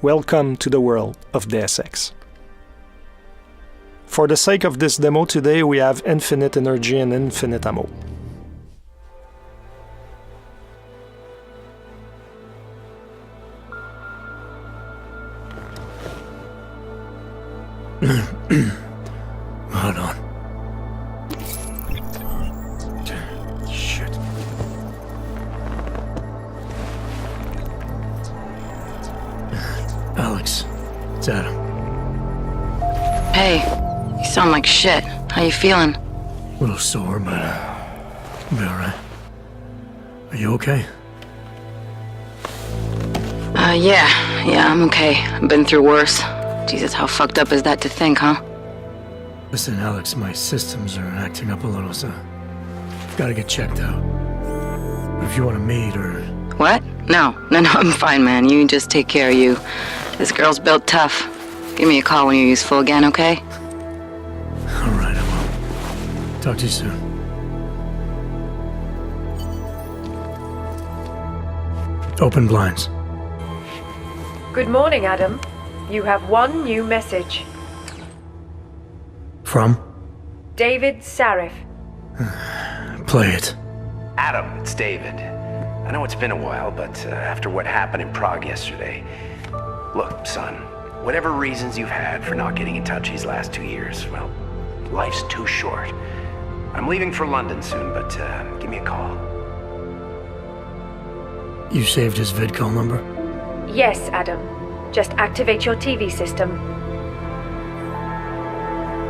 Welcome to the world of Deus Ex. For the sake of this demo today, we have infinite energy and infinite ammo. Hold on. Shit. Alex, it's Adam. Hey, you sound like shit. How you feeling? A little sore, but I'll be alright. Are you okay? Yeah, I'm okay. I've been through worse. Jesus, how fucked up is that to think, huh? Listen, Alex, my systems are acting up a little, so I've got to get checked out. But if you want to meet or... What? No, I'm fine, man. You just take care of you. This girl's built tough. Give me a call when you're useful again, okay? Alright, I will. Talk to you soon. Open blinds. Good morning, Adam. You have one new message. From? David Sarif. Play it. Adam, it's David. I know it's been a while, but after what happened in Prague yesterday... Look, son, whatever reasons you've had for not getting in touch these last 2 years, well, life's too short. I'm leaving for London soon, but give me a call. You saved his vidcall number? Yes, Adam. Just activate your TV system.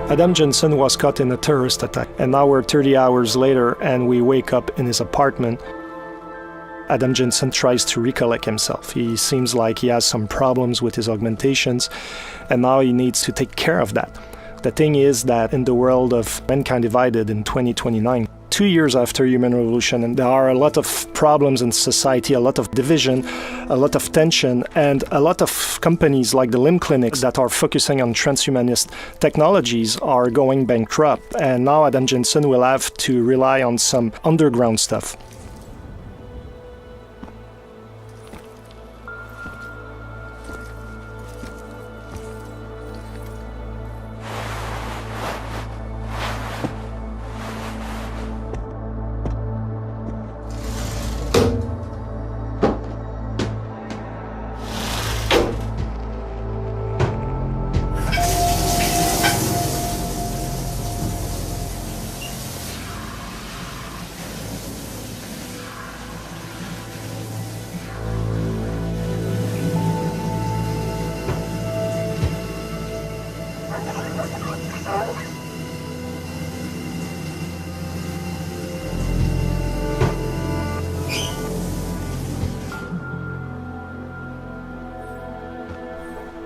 Adam Jensen was caught in a terrorist attack, and now we're 30 hours later and we wake up in his apartment. Adam Jensen tries to recollect himself. He seems like he has some problems with his augmentations, and now he needs to take care of that. The thing is that in the world of Mankind Divided in 2029, 2 years after human revolution, and there are a lot of problems in society, a lot of division, a lot of tension, and a lot of companies like the limb clinics that are focusing on transhumanist technologies are going bankrupt, and now Adam Jensen will have to rely on some underground stuff.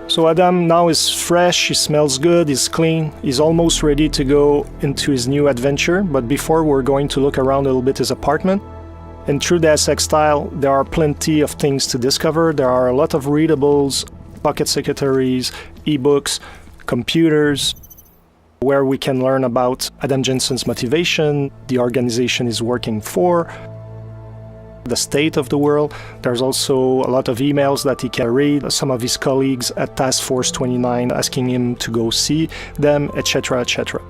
So Adam now is fresh, he smells good, he's clean, he's almost ready to go into his new adventure, but before we're going to look around a little bit his apartment. In true Deus Ex style, there are plenty of things to discover. There are a lot of readables, pocket secretaries, ebooks, computers, where we can learn about Adam Jensen's motivation, the organization he's working for, the state of the world. There's also a lot of emails that he can read, some of his colleagues at Task Force 29 asking him to go see them, etc., etc.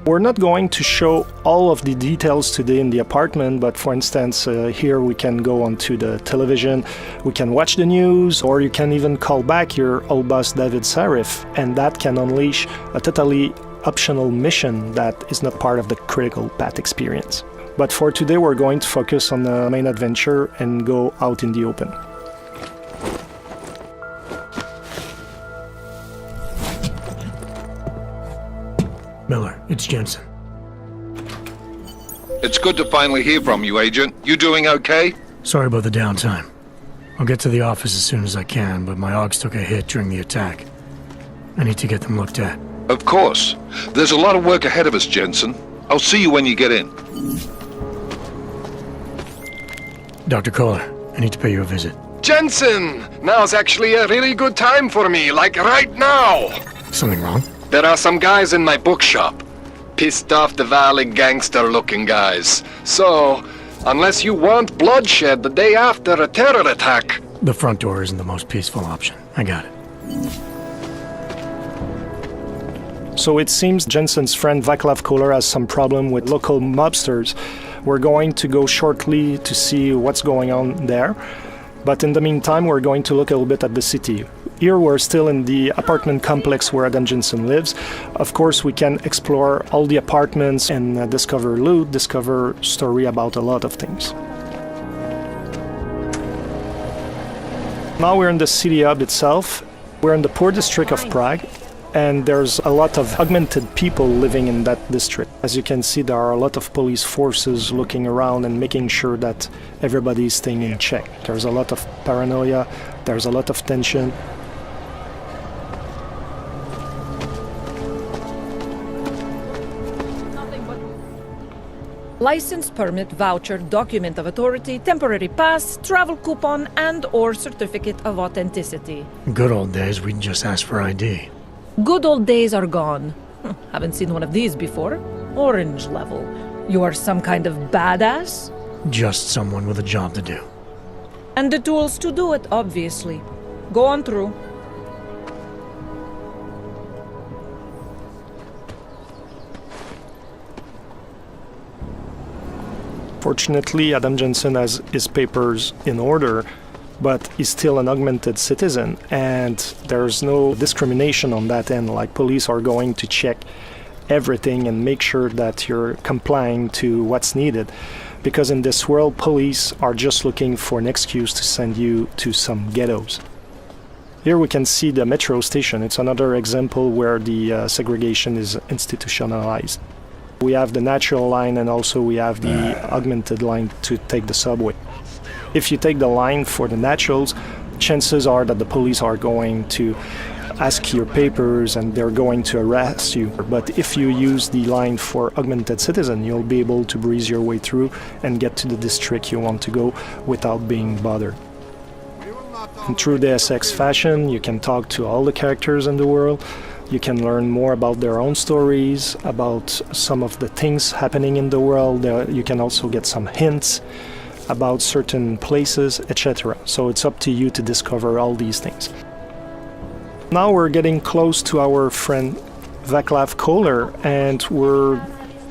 We're not going to show all of the details today in the apartment, but for instance, here we can go onto the television, we can watch the news, or you can even call back your old boss David Sarif, and that can unleash a totally optional mission that is not part of the critical path experience. But for today, we're going to focus on the main adventure and go out in the open. Miller, it's Jensen. It's good to finally hear from you, Agent. You doing okay? Sorry about the downtime. I'll get to the office as soon as I can, but my AUGs took a hit during the attack. I need to get them looked at. Of course. There's a lot of work ahead of us, Jensen. I'll see you when you get in. Dr. Kohler, I need to pay you a visit. Jensen! Now's actually a really good time for me, like right now! Something wrong? There are some guys in my bookshop. Pissed off the Valley gangster-looking guys. So, unless you want bloodshed the day after a terror attack, The front door isn't the most peaceful option. I got it. So it seems Jensen's friend Vaclav Kohler has some problem with local mobsters. We're going to go shortly to see what's going on there. But in the meantime, we're going to look a little bit at the city. Here we're still in the apartment complex where Adam Jensen lives. Of course, we can explore all the apartments and discover loot, discover story about a lot of things. Now we're in the city hub itself. We're in the poor district of Prague. And there's a lot of augmented people living in that district. As you can see, there are a lot of police forces looking around and making sure that everybody is staying in check. There's a lot of paranoia, there's a lot of tension. License, permit, voucher, document of authority, temporary pass, travel coupon, and/or certificate of authenticity. Good old days, we'd just ask for ID. Good old days are gone. Haven't seen one of these before. Orange level. You are some kind of badass? Just someone with a job to do. And the tools to do it, obviously. Go on through. Fortunately, Adam Jensen has his papers in order, but he's still an augmented citizen, and there's no discrimination on that end. Like, police are going to check everything and make sure that you're complying to what's needed. Because in this world, police are just looking for an excuse to send you to some ghettos. Here we can see the metro station. It's another example where the segregation is institutionalized. We have the natural line, and also we have the augmented line to take the subway. If you take the line for the naturals, chances are that the police are going to ask your papers and they're going to arrest you. But if you use the line for augmented citizen, you'll be able to breeze your way through and get to the district you want to go without being bothered. In true Deus Ex fashion, you can talk to all the characters in the world. You can learn more about their own stories, about some of the things happening in the world. You can also get some hints about certain places, etc. So it's up to you to discover all these things. Now we're getting close to our friend Vaclav Kohler, and we're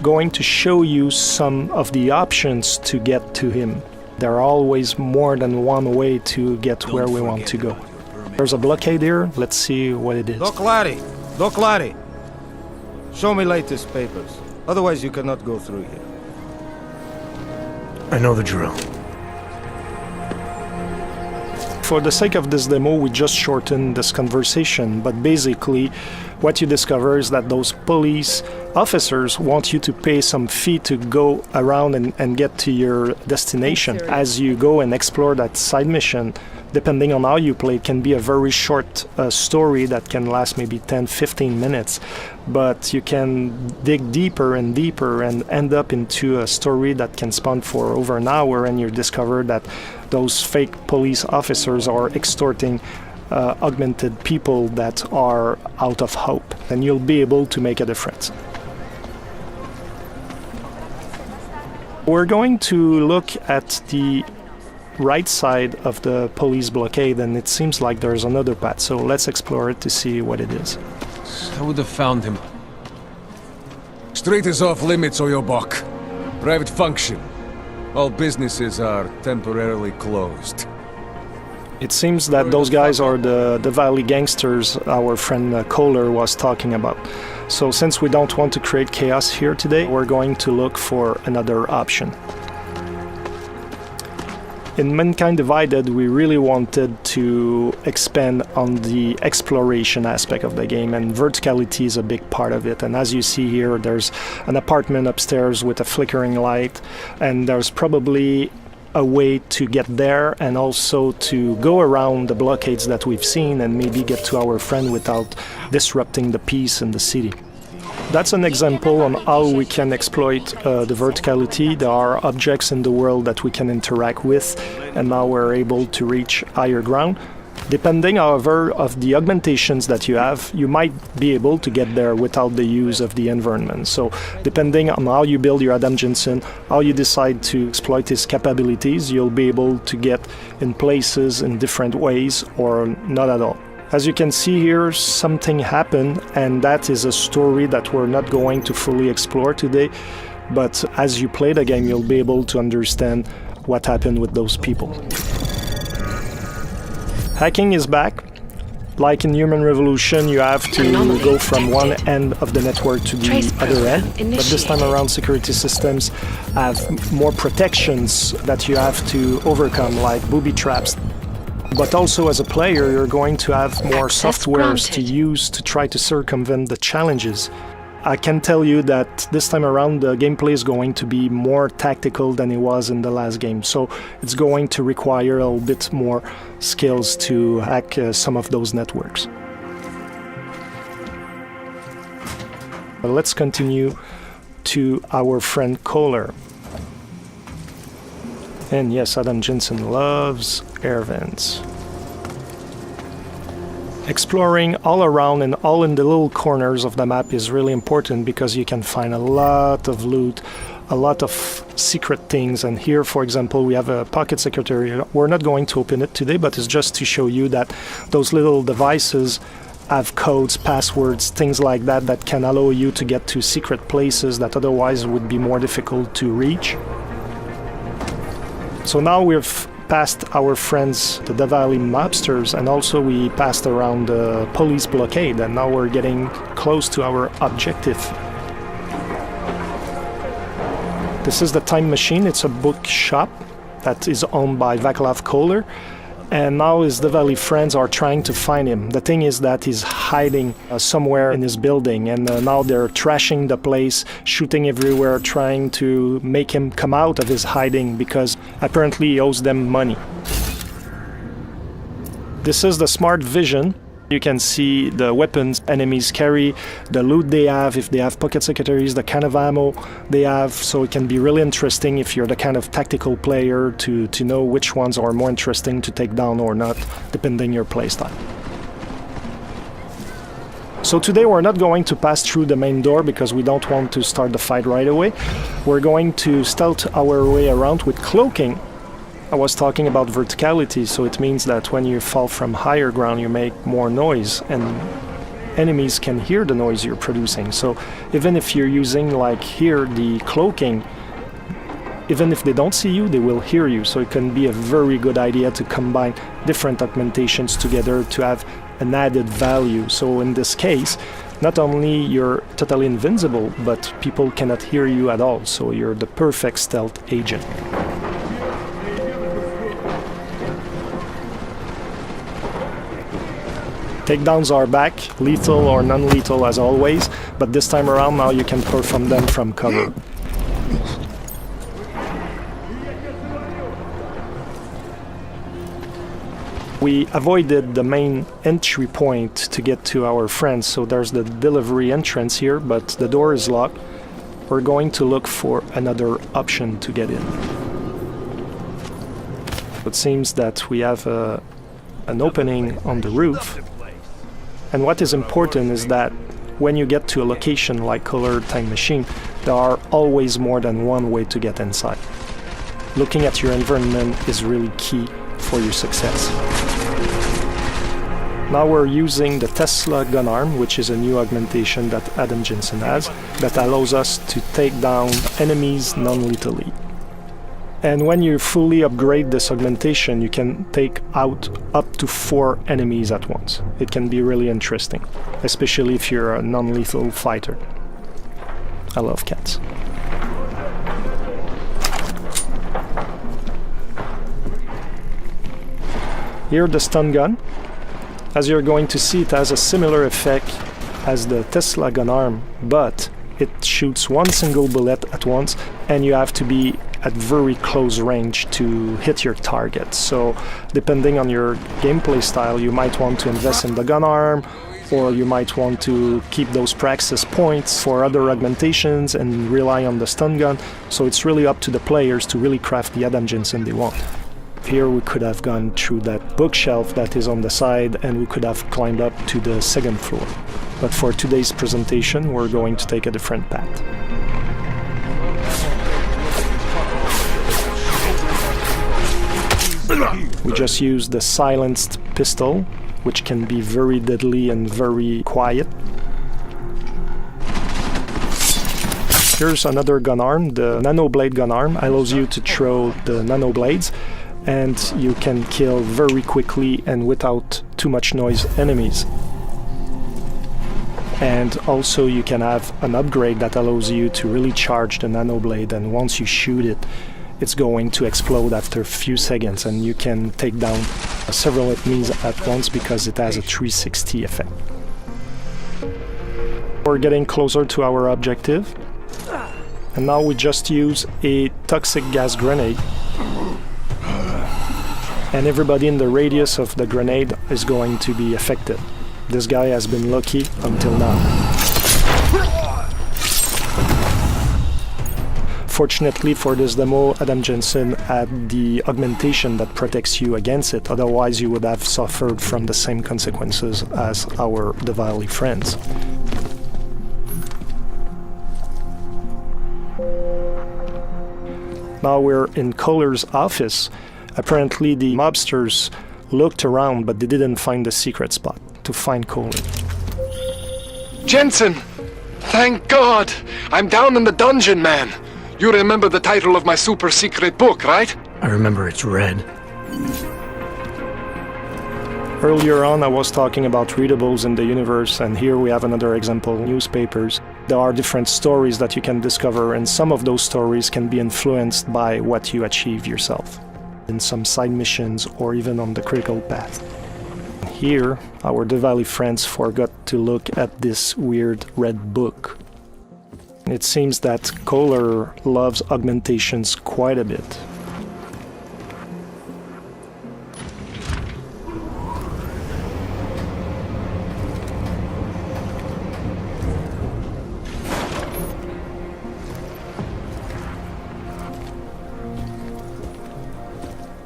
going to show you some of the options to get to him. There are always more than one way to get where we want to go. There's a blockade here. Let's see what it is. Doc Laddie! Show me latest papers. Otherwise you cannot go through here. I know the drill. For the sake of this demo, we just shortened this conversation, but basically what you discover is that those police officers want you to pay some fee to go around and get to your destination. As you go and explore that side mission, depending on how you play, it can be a very short story that can last maybe 10-15 minutes, but you can dig deeper and deeper and end up into a story that can span for over an hour, and you discover that those fake police officers are extorting augmented people that are out of hope, and you'll be able to make a difference. We're going to look at the right side of the police blockade, and it seems like there's another path, so let's explore it to see what it is. I would have found him. Street is off limits, or your buck. Private function. All businesses are temporarily closed. It seems that those guys are the Valley gangsters our friend Kohler was talking about. So since we don't want to create chaos here today, we're going to look for another option. In Mankind Divided, we really wanted to expand on the exploration aspect of the game, and verticality is a big part of it. And as you see here, there's an apartment upstairs with a flickering light, and there's probably a way to get there and also to go around the blockades that we've seen and maybe get to our friend without disrupting the peace in the city. That's an example on how we can exploit the verticality. There are objects in the world that we can interact with, and now we're able to reach higher ground. Depending, however, of the augmentations that you have, you might be able to get there without the use of the environment. So depending on how you build your Adam Jensen, how you decide to exploit his capabilities, you'll be able to get in places in different ways or not at all. As you can see here, something happened, and that is a story that we're not going to fully explore today. But as you play the game, you'll be able to understand what happened with those people. Hacking is back. Like in Human Revolution, you have to go from one end of the network to the other end. But this time around, security systems have more protections that you have to overcome, like booby traps. But also as a player, you're going to have more softwares to use to try to circumvent the challenges. I can tell you that this time around the gameplay is going to be more tactical than it was in the last game, so it's going to require a little bit more skills to hack some of those networks. Let's continue to our friend Kohler. And yes, Adam Jensen loves air vents. Exploring all around and all in the little corners of the map is really important because you can find a lot of loot, a lot of secret things. And here, for example, we have a pocket secretary. We're not going to open it today, but it's just to show you that those little devices have codes, passwords, things like that that can allow you to get to secret places that otherwise would be more difficult to reach. So now we've passed our friends, the Davali mobsters, and also we passed around the police blockade, and now we're getting close to our objective. This is the Time Machine. It's a bookshop that is owned by Vaclav Kohler, and now his Davali friends are trying to find him. The thing is that he's hiding somewhere in his building, and now they're trashing the place, shooting everywhere, trying to make him come out of his hiding because apparently he owes them money. This is the smart vision. You can see the weapons enemies carry, the loot they have, if they have pocket secretaries, the kind of ammo they have, so it can be really interesting if you're the kind of tactical player to know which ones are more interesting to take down or not, depending your playstyle. So today we're not going to pass through the main door because we don't want to start the fight right away. We're going to stealth our way around with cloaking. I was talking about verticality, so it means that when you fall from higher ground you make more noise and enemies can hear the noise you're producing. So even if you're using, like here, the cloaking, even if they don't see you, they will hear you. So it can be a very good idea to combine different augmentations together to have an added value. So in this case, not only you're totally invincible, but people cannot hear you at all. So you're the perfect stealth agent. Takedowns are back, lethal or non-lethal as always, but this time around now you can perform them from cover. We avoided the main entry point to get to our friends, so there's the delivery entrance here, but the door is locked. We're going to look for another option to get in. It seems that we have an opening on the roof. And what is important is that when you get to a location like Kohler Time Machine, there are always more than one way to get inside. Looking at your environment is really key for your success. Now we're using the Tesla gun arm, which is a new augmentation that Adam Jensen has, that allows us to take down enemies non-lethally. And when you fully upgrade this augmentation, you can take out up to 4 enemies at once. It can be really interesting, especially if you're a non-lethal fighter. I love cats. Here, the stun gun. As you're going to see, it has a similar effect as the Tesla gun arm, but it shoots one single bullet at once, and you have to be at very close range to hit your target. So depending on your gameplay style, you might want to invest in the gun arm, or you might want to keep those praxis points for other augmentations and rely on the stun gun. So it's really up to the players to really craft the Adam Jensen they want. Here we could have gone through that bookshelf that is on the side and we could have climbed up to the second floor. But for today's presentation, we're going to take a different path. We just use the silenced pistol, which can be very deadly and very quiet. Here's another gun arm. The nano blade gun arm allows you to throw the nano blades, and you can kill very quickly and without too much noise enemies. And also you can have an upgrade that allows you to really charge the nano blade, and once you shoot it, it's going to explode after a few seconds, and you can take down several enemies at once because it has a 360 effect. We're getting closer to our objective, and now we just use a toxic gas grenade, and everybody in the radius of the grenade is going to be affected. This guy has been lucky until now. Fortunately for this demo, Adam Jensen had the augmentation that protects you against it, otherwise you would have suffered from the same consequences as our Diwali friends. Now we're in Kohler's office. Apparently the mobsters looked around, but they didn't find the secret spot to find Kohler. Jensen! Thank God! I'm down in the dungeon, man! You remember the title of my super secret book, right? I remember it's red. Earlier on I was talking about readables in the universe, and here we have another example, newspapers. There are different stories that you can discover, and some of those stories can be influenced by what you achieve yourself in some side missions or even on the critical path. Here, our Diwali friends forgot to look at this weird red book. It seems that Kohler loves augmentations quite a bit.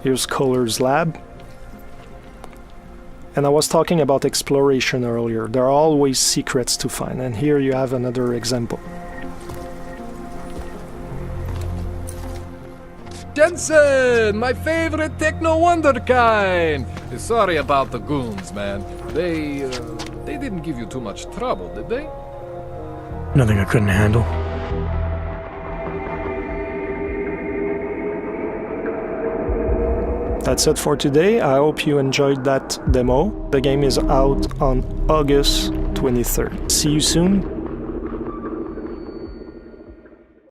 Here's Kohler's lab. And I was talking about exploration earlier. There are always secrets to find, and here you have another example. Jensen, my favorite techno wonderkind. Sorry about the goons, man. They didn't give you too much trouble, did they? Nothing I couldn't handle. That's it for today. I hope you enjoyed that demo. The game is out on August 23rd. See you soon.